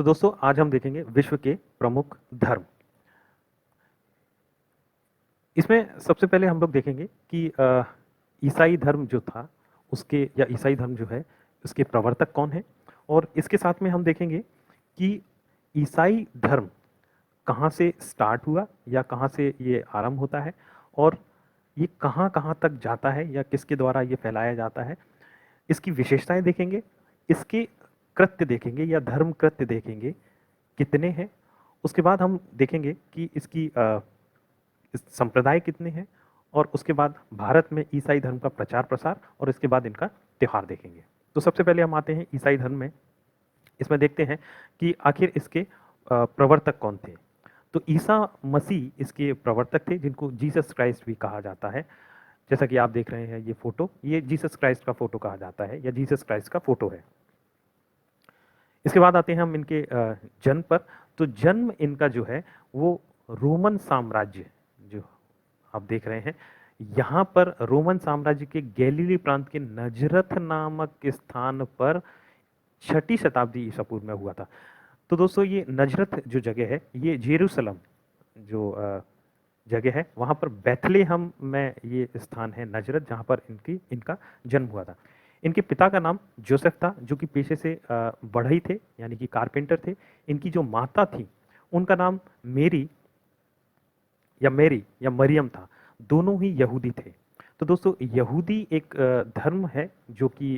तो दोस्तों आज हम देखेंगे विश्व के प्रमुख धर्म। इसमें सबसे पहले हम लोग देखेंगे कि ईसाई धर्म जो था उसके या ईसाई धर्म जो है उसके प्रवर्तक कौन है, और इसके साथ में हम देखेंगे कि ईसाई धर्म कहाँ से स्टार्ट हुआ या कहाँ से ये आरंभ होता है और ये कहाँ कहाँ तक जाता है या किसके द्वारा ये फैलाया जाता है। इसकी विशेषताएं देखेंगे, इसके कृत्य देखेंगे या धर्म कृत्य देखेंगे कितने हैं। उसके बाद हम देखेंगे कि इसकी संप्रदाय कितने हैं, और उसके बाद भारत में ईसाई धर्म का प्रचार प्रसार, और इसके बाद इनका त्योहार देखेंगे। तो सबसे पहले हम आते हैं ईसाई धर्म में। इसमें देखते हैं कि आखिर इसके प्रवर्तक कौन थे। तो ईसा मसीह इसके प्रवर्तक थे, जिनको जीसस क्राइस्ट भी कहा जाता है। जैसा कि आप देख रहे हैं ये फोटो, ये जीसस क्राइस्ट का फोटो कहा जाता है या जीसस क्राइस्ट का फोटो है। इसके बाद आते हैं हम इनके जन्म पर। तो जन्म इनका जो है वो रोमन साम्राज्य, जो आप देख रहे हैं यहाँ पर, रोमन साम्राज्य के गैलीली प्रांत के नजरत नामक स्थान पर 6ठी शताब्दी ईसा पूर्व में हुआ था। तो दोस्तों ये नजरत जो जगह है, ये जेरूसलम जो जगह है, वहाँ पर बैथलेहम में ये स्थान है नजरत, जहाँ पर इनका जन्म हुआ था। इनके पिता का नाम जोसेफ था, जो कि पेशे से बढ़ई थे यानी कि कारपेंटर थे। इनकी जो माता थी उनका नाम मेरी या मरियम था। दोनों ही यहूदी थे। तो दोस्तों यहूदी एक धर्म है जो कि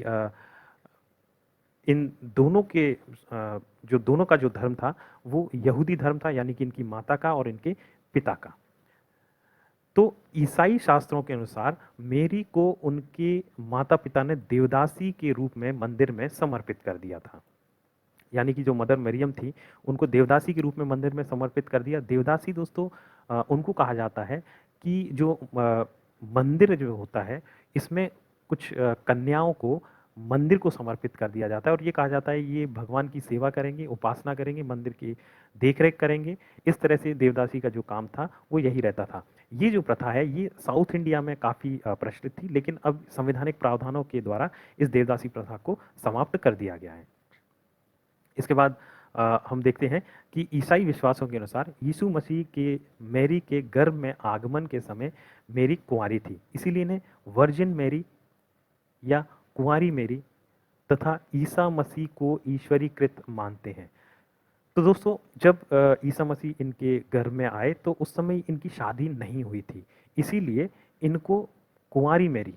इन दोनों के जो दोनों का जो धर्म था वो यहूदी धर्म था, यानी कि इनकी माता का और इनके पिता का। तो ईसाई शास्त्रों के अनुसार मेरी को उनके माता पिता ने देवदासी के रूप में मंदिर में समर्पित कर दिया था। यानी कि जो मदर मरियम थी उनको देवदासी के रूप में मंदिर में समर्पित कर दिया। देवदासी दोस्तों उनको कहा जाता है कि जो मंदिर जो होता है इसमें कुछ कन्याओं को मंदिर को समर्पित कर दिया जाता है, और ये कहा जाता है ये भगवान की सेवा करेंगे, उपासना करेंगे, मंदिर की देखरेख करेंगे। इस तरह से देवदासी का जो काम था वो यही रहता था। ये जो प्रथा है ये साउथ इंडिया में काफ़ी प्रचलित थी, लेकिन अब संवैधानिक प्रावधानों के द्वारा इस देवदासी प्रथा को समाप्त कर दिया गया है। इसके बाद हम देखते हैं कि ईसाई विश्वासों के अनुसार यीशु मसीह के मैरी के गर्भ में आगमन के समय मेरी कुंवारी थी, इसीलिए इन्हें वर्जिन मैरी या कुंवारी मैरी तथा ईसा मसीह को ईश्वरीकृत मानते हैं। तो दोस्तों जब ईसा मसीह इनके घर में आए तो उस समय इनकी शादी नहीं हुई थी, इसीलिए इनको कुंवारी मैरी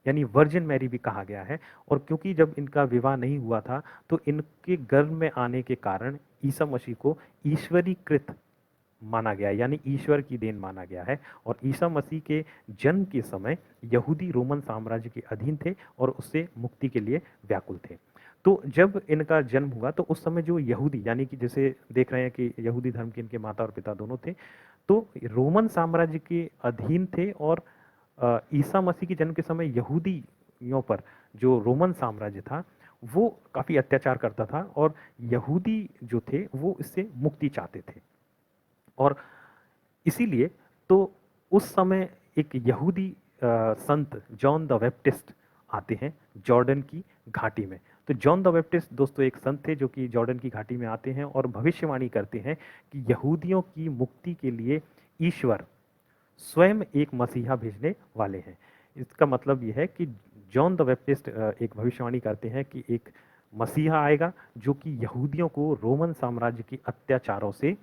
यानी वर्जिन मैरी भी कहा गया है। और क्योंकि जब इनका विवाह नहीं हुआ था तो इनके गर्भ में आने के कारण ईसा मसीह को ईश्वरीकृत माना गया, यानी ईश्वर की देन माना गया है। और ईसा मसीह के जन्म के समय यहूदी रोमन साम्राज्य के अधीन थे और उससे मुक्ति के लिए व्याकुल थे। तो जब इनका जन्म हुआ तो उस समय जो यहूदी, यानी कि जैसे देख रहे हैं कि यहूदी धर्म के इनके माता और पिता दोनों थे, तो रोमन साम्राज्य के अधीन थे। और ईसा मसीह के जन्म के समय यहूदियों पर जो रोमन साम्राज्य था वो काफ़ी अत्याचार करता था, और यहूदी जो थे वो इससे मुक्ति चाहते थे। और इसीलिए तो उस समय एक यहूदी संत जॉन द बैप्टिस्ट आते हैं जॉर्डन की घाटी में। तो जॉन द बैप्टिस्ट दोस्तों एक संत थे जो कि जॉर्डन की घाटी में आते हैं और भविष्यवाणी करते हैं कि यहूदियों की मुक्ति के लिए ईश्वर स्वयं एक मसीहा भेजने वाले हैं। इसका मतलब यह है कि जॉन द बैप्टिस्ट एक भविष्यवाणी करते हैं कि एक मसीहा आएगा जो कि यहूदियों को रोमन साम्राज्य के अत्याचारों से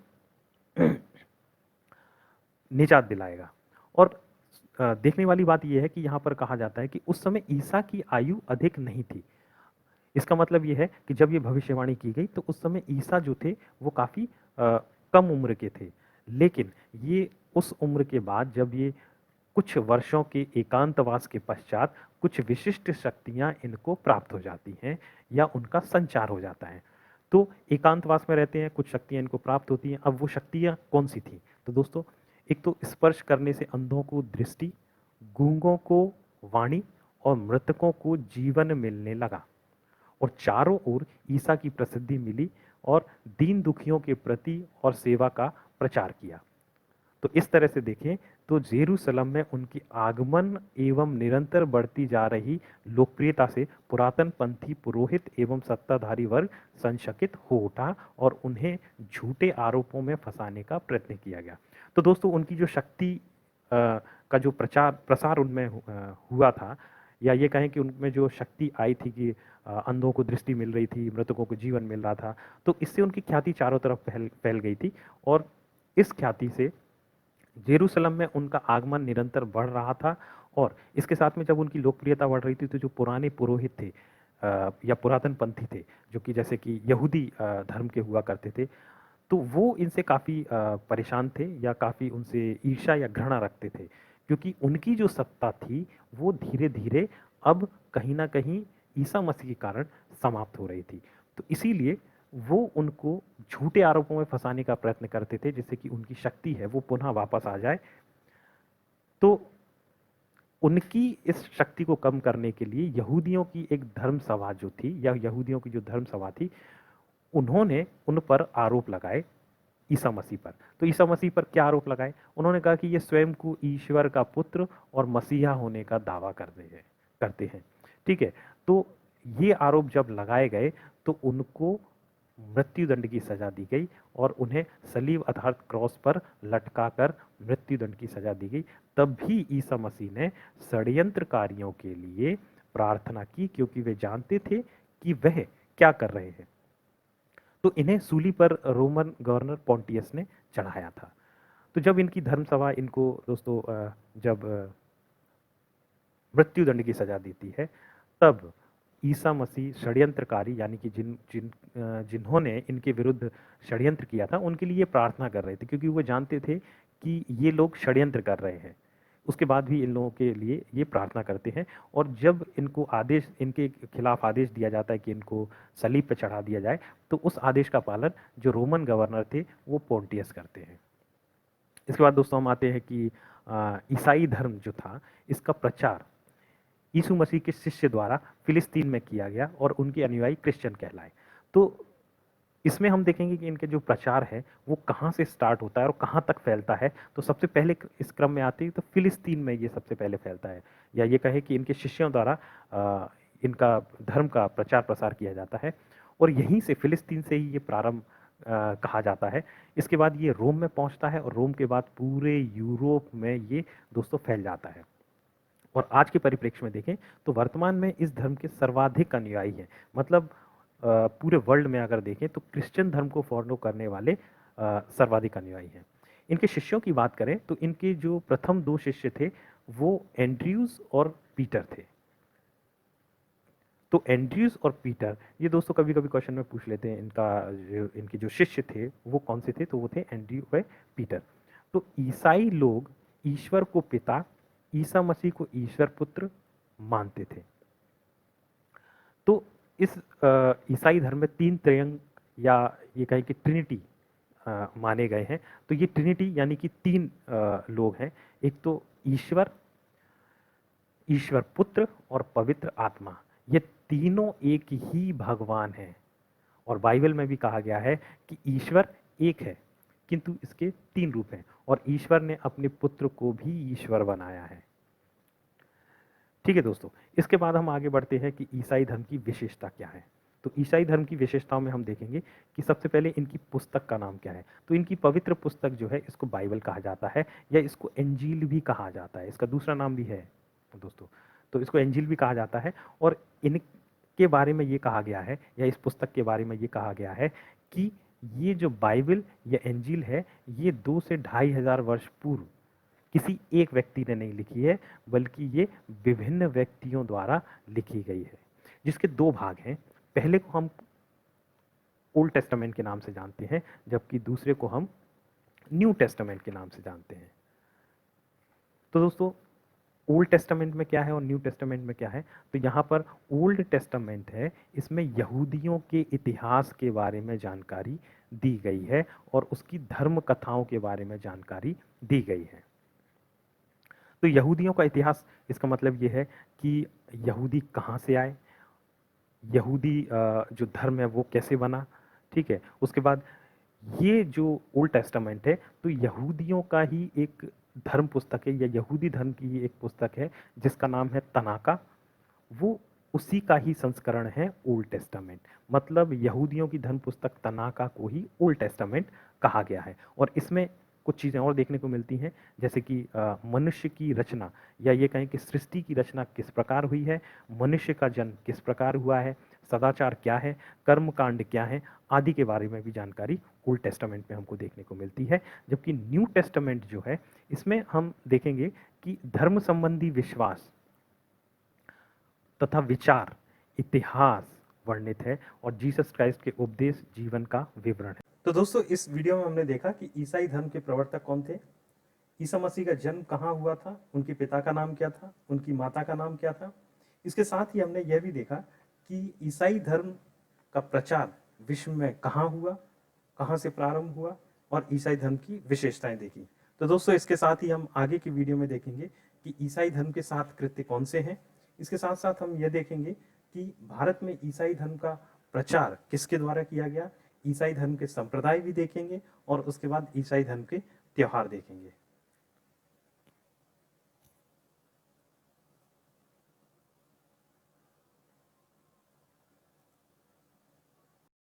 निजात दिलाएगा। और देखने वाली बात यह है कि यहाँ पर कहा जाता है कि उस समय ईसा की आयु अधिक नहीं थी। इसका मतलब यह है कि जब ये भविष्यवाणी की गई तो उस समय ईसा जो थे वो काफ़ी कम उम्र के थे। लेकिन ये उस उम्र के बाद जब ये कुछ वर्षों के एकांतवास के पश्चात कुछ विशिष्ट शक्तियाँ इनको प्राप्त हो जाती हैं या उनका संचार हो जाता है। तो एकांतवास में रहते हैं, कुछ शक्तियाँ इनको प्राप्त होती हैं। अब वो शक्तियाँ कौन सी थी? तो दोस्तों एक तो स्पर्श करने से अंधों को दृष्टि, गूंगों को वाणी और मृतकों को जीवन मिलने लगा। और चारों ओर ईसा की प्रसिद्धि मिली और दीन दुखियों के प्रति और सेवा का प्रचार किया। तो इस तरह से देखें तो जेरूशलम में उनकी आगमन एवं निरंतर बढ़ती जा रही लोकप्रियता से पुरातन पंथी पुरोहित एवं सत्ताधारी वर्ग संशकित हो उठा और उन्हें झूठे आरोपों में फंसाने का प्रयत्न किया गया। तो दोस्तों उनकी जो शक्ति का जो प्रचार प्रसार उनमें हुआ था, या ये कहें कि उनमें जो शक्ति आई थी कि अंधों को दृष्टि मिल रही थी, मृतकों को जीवन मिल रहा था, तो इससे उनकी ख्याति चारों तरफ फैल गई थी। और इस ख्याति से जेरूशलम में उनका आगमन निरंतर बढ़ रहा था। और इसके साथ में जब उनकी लोकप्रियता बढ़ रही थी तो जो पुराने पुरोहित थे या पुरातन पंथी थे, जो कि जैसे कि यहूदी धर्म के हुआ करते थे, तो वो इनसे काफ़ी परेशान थे या काफ़ी उनसे ईर्ष्या या घृणा रखते थे, क्योंकि उनकी जो सत्ता थी वो धीरे धीरे अब कहीं ना कहीं ईसा मसीह के कारण समाप्त हो रही थी। तो इसीलिए वो उनको झूठे आरोपों में फंसाने का प्रयत्न करते थे, जिससे कि उनकी शक्ति है वो पुनः वापस आ जाए। तो उनकी इस शक्ति को कम करने के लिए यहूदियों की एक धर्म सभा जो थी, या यहूदियों की जो धर्म सभा थी, उन्होंने उन पर आरोप लगाए ईसा मसीह पर। तो ईसा मसीह पर क्या आरोप लगाए? उन्होंने कहा कि ये स्वयं को ईश्वर का पुत्र और मसीहा होने का दावा करते हैं। ठीक है, तो ये आरोप जब लगाए गए तो उनको मृत्युदंड की सजा दी गई और उन्हें सलीब अर्थात क्रॉस पर लटकाकर मृत्युदंड की सजा दी गई। तब भी ईसा मसीह ने षड्यंत्रकारियों के लिए प्रार्थना की, क्योंकि वे जानते थे कि वह क्या कर रहे हैं। तो इन्हें सूली पर रोमन गवर्नर पॉन्टियस ने चढ़ाया था। तो जब इनकी धर्मसभा इनको दोस्तों जब मृत्युदंड की सजा देती है, तब ईसा मसीह षड्यंत्रकारी यानी कि जिन्होंने इनके विरुद्ध षड्यंत्र किया था उनके लिए प्रार्थना कर रहे थे, क्योंकि वो जानते थे कि ये लोग षड्यंत्र कर रहे हैं। उसके बाद भी इन लोगों के लिए ये प्रार्थना करते हैं। और जब इनको आदेश, इनके खिलाफ आदेश दिया जाता है कि इनको सलीब पर चढ़ा दिया जाए, तो उस आदेश का पालन जो रोमन गवर्नर थे वो पोंटियस करते हैं। इसके बाद दोस्तों हम आते हैं कि ईसाई धर्म जो था इसका प्रचार यीशु मसीह के शिष्य द्वारा फिलिस्तीन में किया गया और उनके अनुयायी क्रिश्चियन कहलाए। तो इसमें हम देखेंगे कि इनके जो प्रचार है वो कहाँ से स्टार्ट होता है और कहाँ तक फैलता है। तो सबसे पहले इस क्रम में आते ही तो फिलिस्तीन में ये सबसे पहले फैलता है, या ये कहे कि इनके शिष्यों द्वारा इनका धर्म का प्रचार प्रसार किया जाता है। और यहीं से फिलिस्तीन से ही ये प्रारंभ कहा जाता है। इसके बाद ये रोम में पहुंचता है और रोम के बाद पूरे यूरोप में ये दोस्तों फैल जाता है। और आज के परिप्रेक्ष्य में देखें तो वर्तमान में इस धर्म के सर्वाधिक अनुयायी हैं। मतलब पूरे वर्ल्ड में अगर देखें तो क्रिश्चियन धर्म को फॉलो करने वाले सर्वाधिक अनुयायी हैं। इनके शिष्यों की बात करें तो इनके जो प्रथम दो शिष्य थे वो एंड्रयूज और पीटर थे। तो एंड्रयूज और पीटर, ये दोस्तों कभी कभी क्वेश्चन में पूछ लेते हैं इनके जो शिष्य थे वो कौन से थे, तो वो थे एंड्रयू व पीटर। तो ईसाई लोग ईश्वर को पिता, ईसा मसीह को ईश्वर पुत्र मानते थे। तो इस ईसाई धर्म में तीन त्रयंग या ये कहें कि ट्रिनिटी माने गए हैं। तो ये ट्रिनिटी यानी कि तीन लोग हैं। एक तो ईश्वर, ईश्वर पुत्र और पवित्र आत्मा, ये तीनों एक ही भगवान हैं। और बाइबल में भी कहा गया है कि ईश्वर एक है किंतु इसके तीन रूप हैं, और ईश्वर ने अपने पुत्र को भी ईश्वर बनाया है। ठीक है दोस्तों, इसके बाद हम आगे बढ़ते हैं कि ईसाई धर्म की विशेषता क्या है। तो ईसाई धर्म की विशेषताओं में हम देखेंगे कि सबसे पहले इनकी पुस्तक का नाम क्या है। तो इनकी पवित्र पुस्तक जो है इसको बाइबल कहा जाता है, या इसको इंजील भी कहा जाता है। इसका दूसरा नाम भी है दोस्तों, तो इसको इंजील भी कहा जाता है। और इनके बारे में ये कहा गया है, या इस पुस्तक के बारे में ये कहा गया है कि ये जो बाइबल या इंजील है ये 2 से 2,500 वर्ष पूर्व किसी एक व्यक्ति ने नहीं लिखी है, बल्कि ये विभिन्न व्यक्तियों द्वारा लिखी गई है, जिसके दो भाग हैं। पहले को हम ओल्ड टेस्टामेंट के नाम से जानते हैं, जबकि दूसरे को हम न्यू टेस्टामेंट के नाम से जानते हैं। तो दोस्तों ओल्ड टेस्टामेंट में क्या है और न्यू टेस्टामेंट में क्या है? तो यहाँ पर ओल्ड टेस्टामेंट है, इसमें यहूदियों के इतिहास के बारे में जानकारी दी गई है और उसकी धर्म कथाओं के बारे में जानकारी दी गई है। तो यहूदियों का इतिहास, इसका मतलब ये है कि यहूदी कहाँ से आए, यहूदी जो धर्म है वो कैसे बना। ठीक है, उसके बाद ये जो ओल्ड टेस्टामेंट है तो यहूदियों का ही एक धर्म पुस्तक है, या यहूदी धर्म की ही एक पुस्तक है जिसका नाम है तनाका। वो उसी का ही संस्करण है ओल्ड टेस्टामेंट। मतलब यहूदियों की धर्म पुस्तक तनाका को ही ओल्ड टेस्टामेंट कहा गया है। और इसमें कुछ चीज़ें और देखने को मिलती हैं, जैसे कि मनुष्य की रचना, या ये कहें कि सृष्टि की रचना किस प्रकार हुई है, मनुष्य का जन्म किस प्रकार हुआ है, सदाचार क्या है, कर्मकांड क्या है, आदि के बारे में भी जानकारी ओल्ड टेस्टामेंट में हमको देखने को मिलती है। जबकि न्यू टेस्टामेंट जो है, इसमें हम देखेंगे कि धर्म संबंधी विश्वास तथा विचार, इतिहास वर्णित है और जीसस क्राइस्ट के उपदेश जीवन का विवरण है। तो दोस्तों, इस वीडियो में हमने देखा कि ईसाई धर्म के प्रवर्तक कौन थे, ईसा मसीह का जन्म कहाँ हुआ था, उनके पिता का नाम क्या था, उनकी माता का नाम क्या था। इसके साथ ही हमने यह भी देखा कि ईसाई धर्म का प्रचार विश्व में कहाँ हुआ, कहाँ से प्रारंभ हुआ, और ईसाई धर्म की विशेषताएं देखी। तो दोस्तों, इसके साथ ही हम आगे की वीडियो में देखेंगे कि ईसाई धर्म के 7 कृत्य कौन से हैं। इसके साथ साथ हम यह देखेंगे कि भारत में ईसाई धर्म का प्रचार किसके द्वारा किया गया, ईसाई धर्म के संप्रदाय भी देखेंगे और उसके बाद ईसाई धर्म के त्योहार देखेंगे।